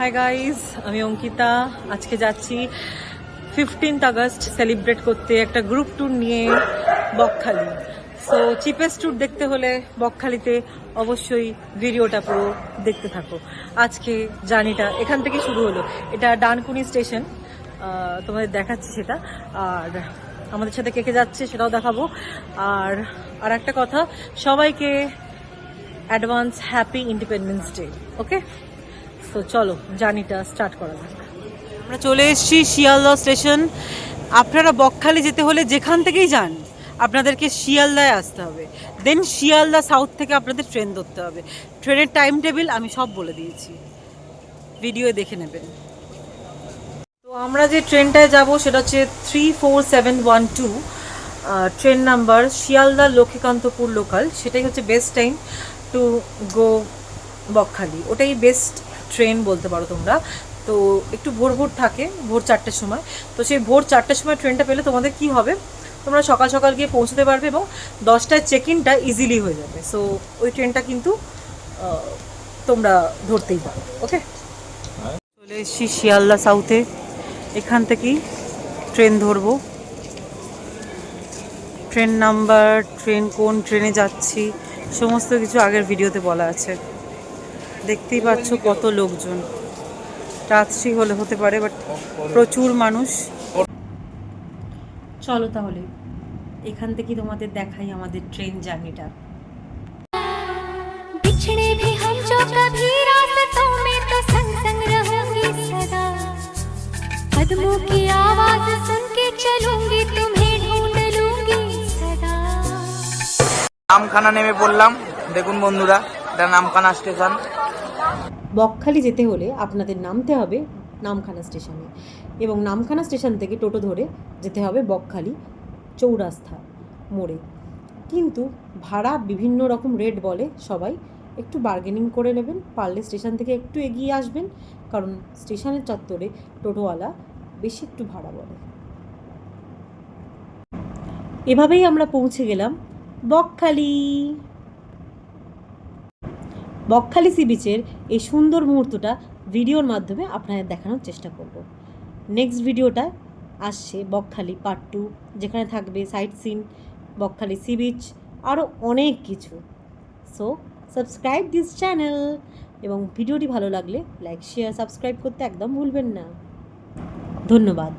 Hi guys, আমি অঙ্কিতা। আজকে যাচ্ছি 15th আগস্ট সেলিব্রেট করতে একটা গ্রুপ ট্যুর নিয়ে বকখালি। সো চিপেস্ট ট্যুর দেখতে হলে বকখালিতে অবশ্যই ভিডিওটা পুরো দেখতে থাকো। আজকে জার্নিটা এখান থেকে শুরু হলো। এটা ডানকুনি স্টেশন, তোমাদের দেখাচ্ছি সেটা। আর আমাদের সাথে কে কে যাচ্ছে সেটাও দেখাবো। আর একটা কথা, সবাইকে অ্যাডভান্স হ্যাপি ইন্ডিপেন্ডেন্স ডে। ওকে, তো চলো জার্নিটা স্টার্ট করা যাক। আমরা চলে এসেছি শিয়ালদহ স্টেশন। আপনারা বকখালি যেতে হলে যেখান থেকেই যান আপনাদেরকে শিয়ালদায় আসতে হবে, দেন শিয়ালদা সাউথ থেকে আপনাদের ট্রেন ধরতে হবে। ট্রেনের টাইম টেবিল আমি সব বলে দিয়েছি, ভিডিও দেখে নেবেন। তো আমরা যে ট্রেনটায় যাব সেটা হচ্ছে 34712, train number Sealdah Lakshmikantapur local. সেটাই হচ্ছে best time to go Bakkhali, ওটাই বেস্ট ট্রেন বলতে পারো তোমরা। তো একটু ভোর ভোর থাকে, ভোর 4টের সময়। তো সেই ভোর 4টের সময় ট্রেনটা পেলে তোমাদের কি হবে, তোমরা সকাল সকাল গিয়ে পৌঁছতে পারবে এবং 10টায় চেক ইনটা ইজিলি হয়ে যাবে। সো ওই ট্রেনটা কিন্তু তোমরা ধরতেই পারো। ওকে, চলে এসেছি শিয়ালদা সাউথে। এখান থেকেই ট্রেন ধরবো। ট্রেন নাম্বার, ট্রেন কোন ট্রেনে যাচ্ছি সমস্ত কিছু আগের ভিডিওতে বলা আছে। দেখতেই পাচ্ছ কত লোকজন। রাত্রি হলে হতে পারে, বাট প্রচুর মানুষ। চলো তাহলে এখান থেকে তোমাদের দেখাই আমাদের ট্রেন জার্নিটা। बिछड़े भी हम जो कभी रास्तों में तो संग संग रहूंगी सदा, कदमों की आवाज सुन के चलूंगी तुम्हें ढूंढ लूंगी सदा। নামখানা নেমে পড়লাম। দেখুন বন্ধুরা, এটা নামখানা স্টেশন। বকখালি যেতে হলে আপনাদের নামতে হবে নামখানা স্টেশনে, এবং নামখানা স্টেশন থেকে টোটো ধরে যেতে হবে বকখালি চৌরাস্তা মোড়ে। কিন্তু ভাড়া বিভিন্ন রকম রেট বলে সবাই, একটু বার্গেনিং করে নেবেন। পারলে স্টেশন থেকে একটু এগিয়ে আসবেন, কারণ স্টেশনের চত্বরে টোটোওয়ালা বেশি একটু ভাড়া বলে। এভাবেই আমরা পৌঁছে গেলাম বকখালি। বকখালি সি বিচের এই সুন্দর মুহূর্তটা ভিডিওর মাধ্যমে আপনাদের দেখানোর চেষ্টা করব। নেক্সট ভিডিওটা আসছে বকখালি পার্ট 2, যেখানে থাকবে sight seen, Bakkhali sea beach, আরও অনেক কিছু। সো সাবস্ক্রাইব দিস চ্যানেল, এবং ভিডিওটি ভালো লাগলে লাইক শেয়ার সাবস্ক্রাইব করতে একদম ভুলবেন না। ধন্যবাদ।